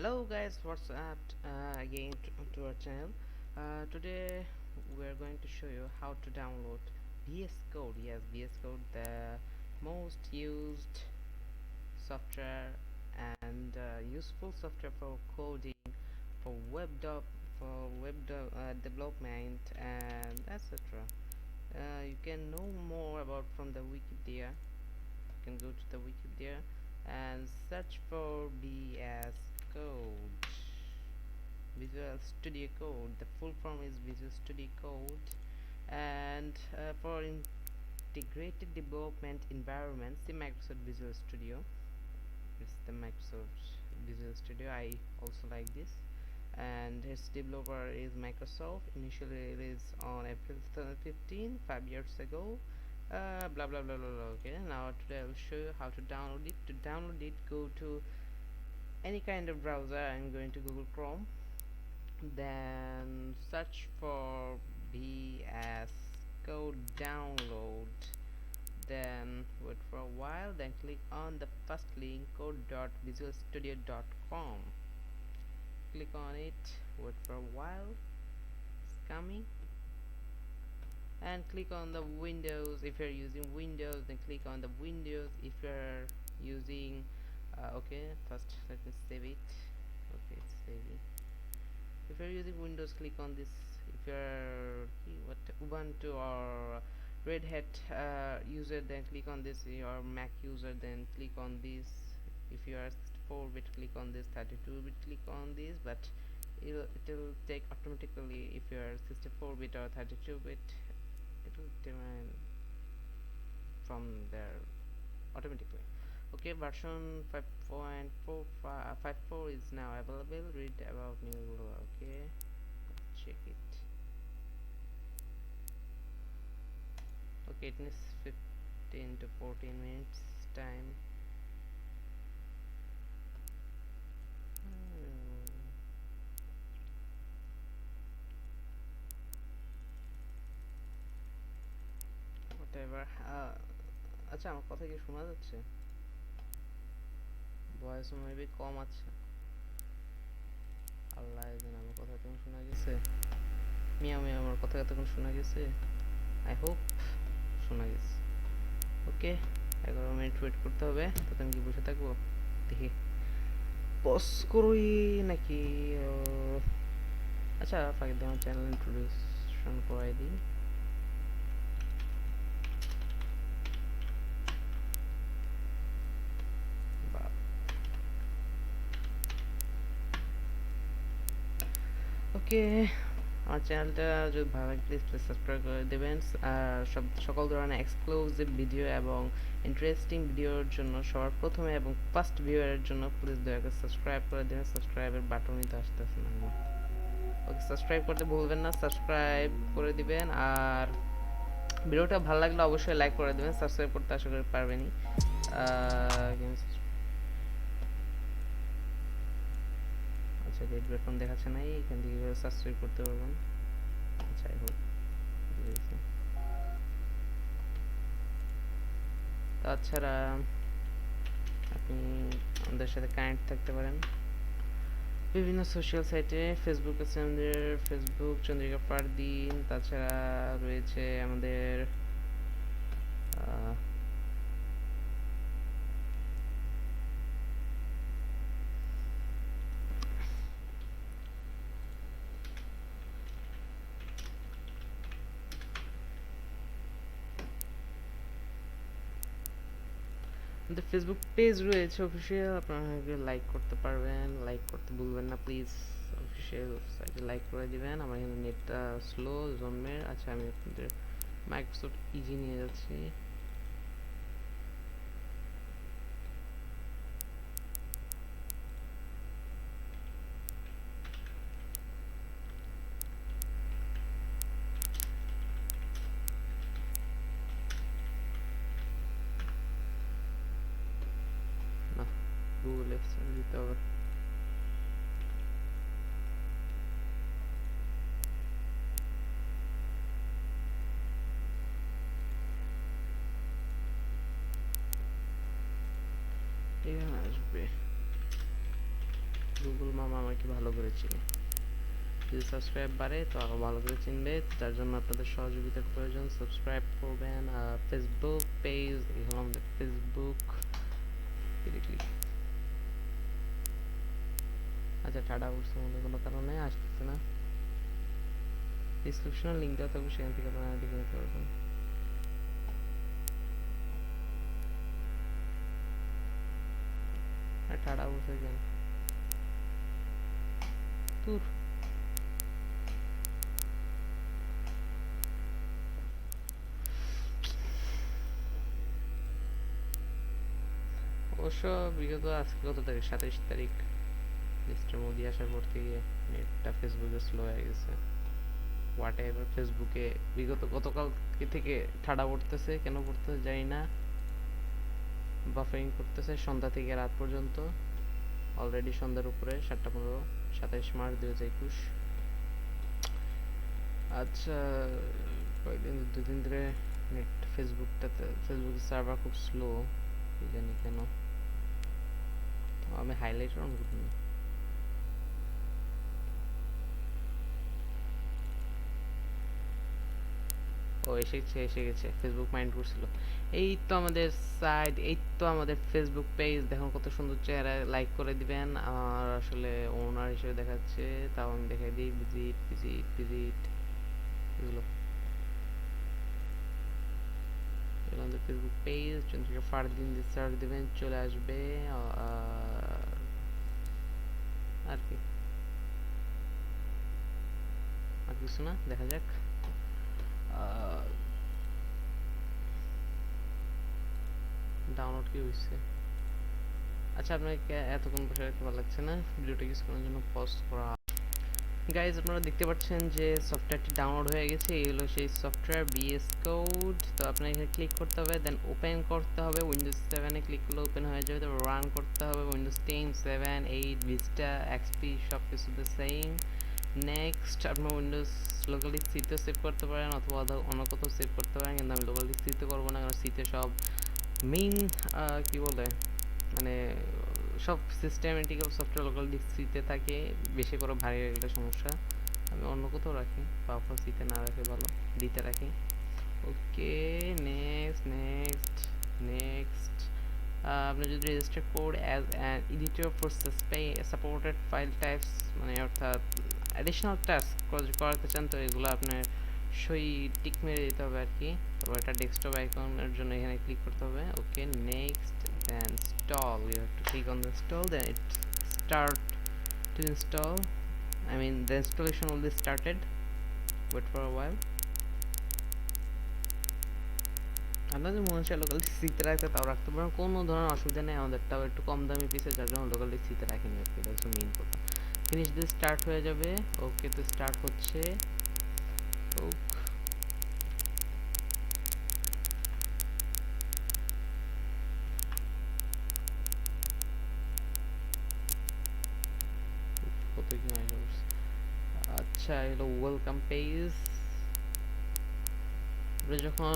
Hello guys, what's up? Again to our channel. Today we are going to show you how to download VS Code. Yes, VS Code, the most used software and useful software for coding, for development, and etc. You can know more about from the Wikipedia. You can go to the Wikipedia and search for VS Code. Visual Studio Code. The full form is Visual Studio Code, and for integrated development environments, the Microsoft Visual Studio. It's the Microsoft Visual Studio. I also like this, and its developer is Microsoft. Initially released on April 2015, 5 years ago. Blah blah blah blah blah. Okay, now today I will show you how to download it. To download it, go to any kind of browser. I'm going to Google Chrome, then search for VS Code download, then wait for a while, then click on the first link, code.visualstudio.com. Click on it, wait for a while, it's coming, and click on the Windows. If you're using Windows, then click on the Windows. If you're using okay, first let me save it. Okay, it's saving. If you're using Windows, click on this. If you're Ubuntu or Red Hat user, then click on this. Your Mac user, then click on this. If you are 64-bit, click on this. 32-bit, click on this. But it'll take automatically. If you are 64-bit or 32-bit, it will demand from there automatically. Okay, version 5.54 is now available. Read about new. Okay, check it. Okay, it needs 15 to 14 minutes time. Whatever. আচ্ছা, আমার কথা কি শোনা যাচ্ছে? Voice maybe কম আছে। আল্লাহ জানে আমার কথা তখন শোনা গেছে। মিয়া মিয়া আমার কথা তখন শোনা গেছে। আই হোপ শোনা গেছে। ওকে, 11 মিনিট ওয়েট করতে হবে। তখন কি বসে থাকবো? দেখি পজ করই নাকি। আচ্ছা, ফাঁকে দিয়ে আমার চ্যানেল ইন্ট্রোডিউশন করাই দিই। ওকে, আমার চ্যানেলটা যদি ভালো লাগে প্লিজ সাবস্ক্রাইব করে দেবেন। আর সকল ধরনের এক্সক্লুসিভ ভিডিও এবং ইন্টারেস্টিং ভিডিওর জন্য সবার প্রথমে এবং ফার্স্ট ভিউয়ারের জন্য প্লিজ দয়া করে সাবস্ক্রাইব করে দেবেন। সাবস্ক্রাইবের বাটনই তো আসতেছে না। ওকে, সাবস্ক্রাইব করতে ভুলবেন না, সাবস্ক্রাইব করে দিবেন। আর ভিডিওটা ভালো লাগলে অবশ্যই লাইক করে দেবেন। সাবস্ক্রাইব করতে আশা করি পারবেনই। আচ্ছা, রেড বাটন দেখাচ্ছে না, এখান থেকে সাবস্ক্রাইব করতে পারবেন। আচ্ছা, আই হোপ বুঝেছি। তাছাড়া আপনি আমাদের সাথে কানেক্ট থাকতে পারেন বিভিন্ন সোশ্যাল সাইটে। ফেসবুক আছে আমাদের, ফেসবুক চন্দ্রিকা ফারদিন। তাছাড়া রয়েছে আমাদের আমাদের ফেসবুক পেজ রয়েছে অফিসিয়াল, আপনারা লাইক করতে পারবেন। লাইক করতে ভুলবেন না প্লিজ। অফিসিয়াল সাইটে লাইক করে দিবেন। আমার এখানে নেটটা স্লো জন্মের। আচ্ছা, আমি আপনাদের মাইক্রোসফট ইজি নিয়ে যাচ্ছি। না, গুগল অ্যাপস দিতে হবে। এখানে আসবে গুগল মামা আমাকে ভালো করে চিনে, যদি সাবস্ক্রাইব বাড়ে তো আরও ভালো করে চিনবে, তার জন্য আপনাদের সহযোগিতার প্রয়োজন। সাবস্ক্রাইব করবেন। ফেসবুক পেজ, এই হলো আমাদের ফেসবুক। আচ্ছা, ঠাডা উঠছে মনে কোনো কারণে আসতেছে না। ডিসক্রিপশনে লিঙ্ক দেওয়া থাকবে, সেখান থেকে আপনারা দেখে নিতে পারবেন। আর ঠাডা উঠছে কেন তোর? অবশ্য বিগত আজকে কত তারিখ, 27 তারিখ, মিস্টার মোদি আসার পর থেকে নেটটা ফেসবুকে স্লো হয়ে গেছে। হোয়াট এভার, ফেসবুকে বিগত গতকাল থেকে ঠাডা পড়তেছে, কেন পড়তেছে জানি না। বাফারিং করতেছে সন্ধ্যা থেকে রাত পর্যন্ত। অলরেডি সন্ধ্যার উপরে 7:15, 27 মার্চ 2021। আচ্ছা, কয়েকদিন 2 দিন ধরে নেট ফেসবুকের সার্ভার খুব স্লো, কি জানি কেন। আমি হাইলাইটার অন করি না। ও এসে গেছে, ফেসবুক মাইন্ড করছিল। এই তো আমাদের সাইট, এই তো আমাদের ফেসবুক পেজ, দেখুন কত সুন্দর চেহারা। লাইক করে দিবেন। আমার আসলে ওনার হিসেবে দেখাচ্ছে, তাও আমি দেখাই দিই। ভিজিট ভিজিট ভিজিট, এগুলো আমাদের ফেসবুক পেজ। চন্দ্রিকা ফারদিন দিয়ে সার্চ দিবেন, চলে আসবে। আর কি, আর কিছু না, দেখা যাক। ডাউনলোড কি হয়েছে? আচ্ছা, আপনাকে এতক্ষণ বসে রাখতে ভালো লাগছে না, ভিডিওটা কিছুক্ষণের জন্য পজ করা। গাইজ, আপনারা দেখতে পাচ্ছেন যে সফটওয়্যারটি ডাউনলোড হয়ে গেছে। এই হলো সেই সফটওয়্যার, বিএস কোড। তো আপনার এখানে ক্লিক করতে হবে, দেন ওপেন করতে হবে। উইন্ডোজ 7-এ ক্লিক করলে ওপেন হয়ে যাবে। তো রান করতে হবে উইন্ডোজ 10, 7, 8, ভিস্টা, এক্সপি, সব কিছু দ্য সেম। নেক্সট, আপনার উইন্ডোজ লোকালি সিতে সেভ করতে পারেন, অথবা অন্য কোথাও সেভ করতে পারেন, কিন্তু আমি লোকালি সিতে করবো না, কারণ সিতে সব মেইন কি বলে, মানে সব সিস্টেমেটিক্যাল সফটওয়্যার লোকাল সিতে থাকে, বেশি করে ভারী একটা সমস্যা। আমি অন্য কোথাও রাখি, পাওয়ার সিতে না রাখে ভালো, দিতে রাখি। ওকে, নেক্সট নেক্সট নেক্সট। আপনি যদি register code as an editor for supported file types, মানে অর্থাৎ অ্যাডিশনাল টাস্ক করাতে চান, তো এগুলো আপনার সই টিক মেরে দিতে হবে আর কি। তারপর একটা ডেস্কটপ আইকনের জন্য এখানে ক্লিক করতে হবে। ওকে, next, then install. You have to click on the install, then it start to install. I mean, the installation will be started. Wait for a while. আপনাদের মনে হচ্ছে লোকাল সিতে রাখতে, তাও রাখতে পারেন, কোনো ধরনের অসুবিধা নেই। আমাদেরটাও একটু কম দামি পিসে, যার জন্য লোকাল সিতে রাখিনি আর কি, এটা হচ্ছে মেইন কথা। ফিনিশ দিয়ে স্টার্ট হয়ে যাবে। ওকে, তো স্টার্ট হচ্ছে। কত কি আচ্ছা, এটা ওয়েলকাম পেজ। আপনি যখন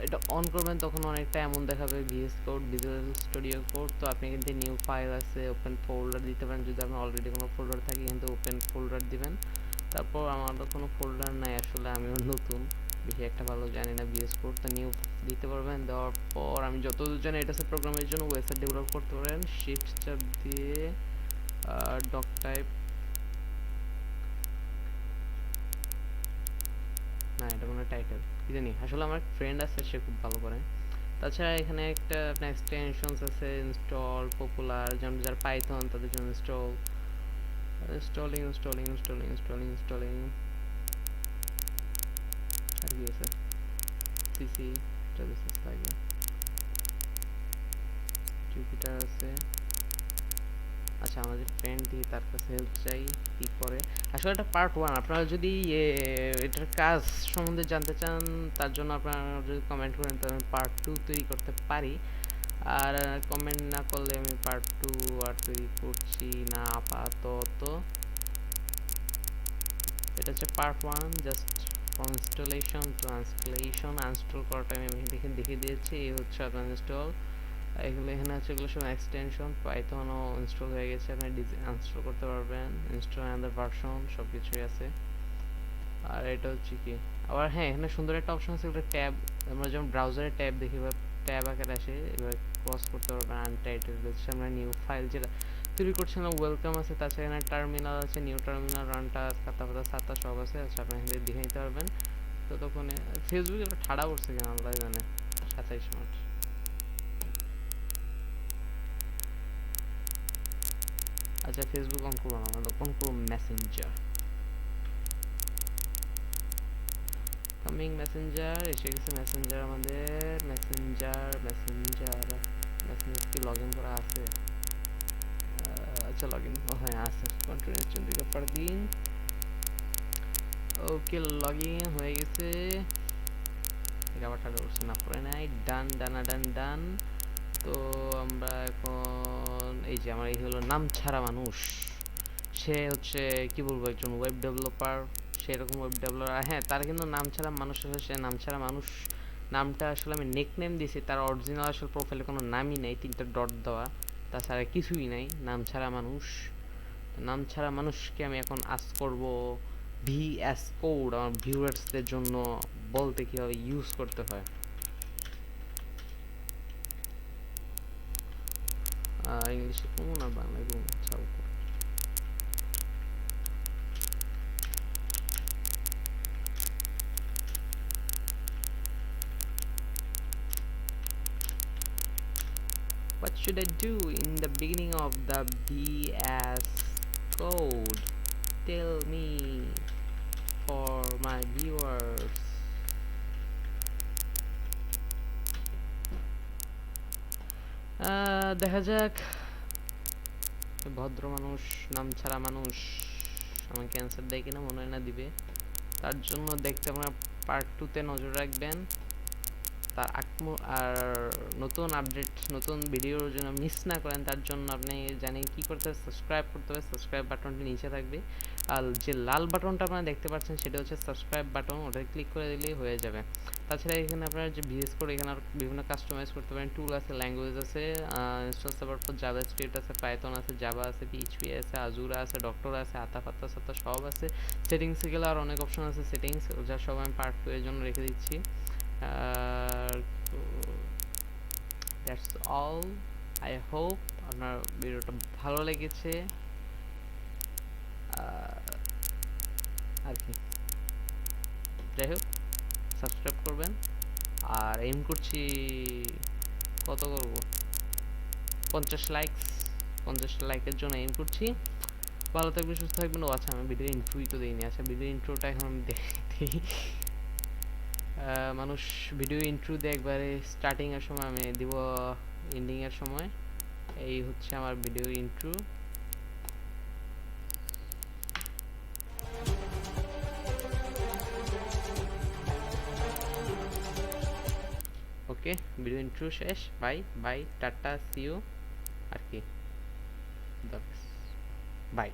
এটা অন করবেন তখন অনেকটা এমন দেখাবে, VS code, visual studio code. তো আপনি কিন্তু নিউ ফাইল আছে, ওপেন ফোল্ডার দিতে পারেন। যদি আপনার অলরেডি কোনো ফোল্ডার থাকে, কিন্তু ওপেন ফোল্ডার দিবেন। তারপর আমার তো কোনো ফোল্ডার নাই আসলে, আমিও নতুন, বেশি একটা ভালো জানি না ভিএস কোড, তো নিউ দিতে পারবেন। দেওয়ার পর আমি যতদূর জানি এটা হচ্ছে প্রোগ্রামের জন্য, ওয়েবসাইট ডেভেলপ করতে পারেন। শিফট চাপ দিয়ে ডক টাইপ, না এটা কোনো টাইটেল কি জানি, আসলে আমার ফ্রেন্ড আছে, সে খুব ভালো করে। তাছাড়া এখানে একটা আপনার এক্সটেনশনস আছে, ইনস্টল পপুলার, যেমন যারা পাইথন তাদের জন্য install, installing installing installing installing installing. আর কি আছে, সিসি সার্ভিসেস লাগে, জুপিটার আছে। আচ্ছা, আমাদের ফ্রেন্ড দিয়ে তার কাছে হেল্প চাই, কি করে। আসলে এটা পার্ট 1। আপনারা যদি এটার কাজ সম্বন্ধে জানতে চান, তার জন্য আপনারা যদি কমেন্ট করেন, তাহলে আমি পার্ট 2 তৈরি করতে পারি। আর কমেন্ট না করলে আমি পার্ট 2 আর তৈরি করছি না আপাতত। এটা হচ্ছে part 1, just from installation to uninstallation. Uninstall করাটা আমি দেখে দিয়েছি। এই হচ্ছে আপনার ইনস্টল। এখানে আছে এগুলো সব এক্সটেনশন, পাইথনও ইনস্টল হয়ে গেছে, আপনি ইনস্টল করতে পারবেন, ইনস্টল অ্যান্ড ভার্সন সব কিছুই আছে। আর এটা হচ্ছে কি আবার, হ্যাঁ এখানে সুন্দর একটা অপশন আছে, একটা ট্যাব, আমরা যেমন ব্রাউজারে ট্যাব দেখি বা ট্যাব আকারে আসে, এবার ক্রস করতে পারবেন আনটাইটেল, আমরা নিউ ফাইল যেটা তৈরি করছিলাম ওয়েলকাম আছে, তাছাড়া এখানে টার্মিনাল আছে, নিউ টার্মিনাল, রানটা, খাতা ফাতা সাতা সব আছে। আচ্ছা আপনি এখান থেকে দেখে নিতে পারবেন। ততক্ষণে ফেসবুকে একটা ঠাড়া পড়ছে কেন আল্লাহ জানে, 27 মার্চ। আচ্ছা ফেসবুক অন করবো না, আমরা অন করবো মেসেঞ্জার। কামিং মেসেঞ্জার এসে গেছে, মেসেঞ্জার আমাদের, মেসেঞ্জার মেসেঞ্জার মেসেঞ্জার কি লগ ইন করা আছে? আচ্ছা লগ ইন, হ্যাঁ আছে, continue Chandrika Pardin. Okay log in হয়ে গেছে, আবার উঠছে না পরে নাই, ডান ডানা ডান ডান। তো আমরা এখন এই যে আমার এই হলো নাম ছাড়া মানুষ, সে হচ্ছে কি বলবো একজন ওয়েব ডেভেলপার, সেরকম ওয়েব ডেভেলপার, হ্যাঁ তার কিন্তু নাম ছাড়া মানুষ আছে, সে নাম ছাড়া মানুষ নামটা আসলে আমি নেক নেম দিয়েছি, তার অরিজিনাল আসলে প্রোফাইলে কোনো নামই নেই, 3টা ডট দেওয়া, তাছাড়া কিছুই নাই, নাম ছাড়া মানুষ। নাম ছাড়া মানুষকে আমি এখন আজ করব ভিএস কোড, আমার ভিউয়ার্সদের জন্য বলতে কীভাবে ইউজ করতে হয়। ইংলিশে কমো না বাংলায় কমো, চাও what should I do in the beginning of the VS code? Tell me for my viewers. দেখা যাক, ভদ্র মানুষ নাম ছাড়া মানুষ আমাকে অ্যান্সার দেয় কিনা, মনে হয় না দিবে। তার জন্য দেখতে আপনারা পার্ট 2-তে নজর রাখবেন। তার আর নতুন আপডেট, নতুন ভিডিওর জন্য মিস না করেন, তার জন্য আপনি জানেন কি করতে হবে, সাবস্ক্রাইব করতে হবে। সাবস্ক্রাইব বাটনটি নিচে থাকবে, আর যে লাল বাটনটা আপনারা দেখতে পাচ্ছেন সেটা হচ্ছে সাবস্ক্রাইব বাটন, ওটা ক্লিক করে দিলেই হয়ে যাবে। তাছাড়া এখানে আপনারা যে ভিএস কোড, এখানে আর বিভিন্ন কাস্টমাইজ করতে পারেন, টুল আছে, ল্যাঙ্গুয়েজ আছে, ইনস্টল সাপোর্ট ফর জাভাস্ক্রিপ্ট আছে, পাইথন আছে, জাভা আছে, পিএইচপি আছে, আজুরা আছে, ডক্টর আছে, আতা সাতা সব আছে। সেটিংসে গেলে আর অনেক অপশন আছে সেটিংস, যা সব আমি পার্ট 2 এর জন্য রেখে দিচ্ছি। আর দ্যাটস অল, আই হোপ আপনার ভিডিওটা ভালো লেগেছে। আর কি, যাই হোক সাবস্ক্রাইব করবেন, আর এইম করছি কত করব, 50 লাইকের জন্য এইম করছি। ভালো থাকবেন, সুস্থ থাকবেন। ও আচ্ছা আমি ভিডিও ইন্ট্রোই তো দিইনি, আচ্ছা ভিডিও ইন্ট্রোটা এখন আমি দিই। মানুষ ভিডিও ইন্ট্রো দিয়ে একবারে স্টার্টিং এর সময় আমি দিব, এন্ডিং এর সময়। এই হচ্ছে আমার video intro. Okay, video intro শেষ, bye bye, tata, see you, আর কি, বাই।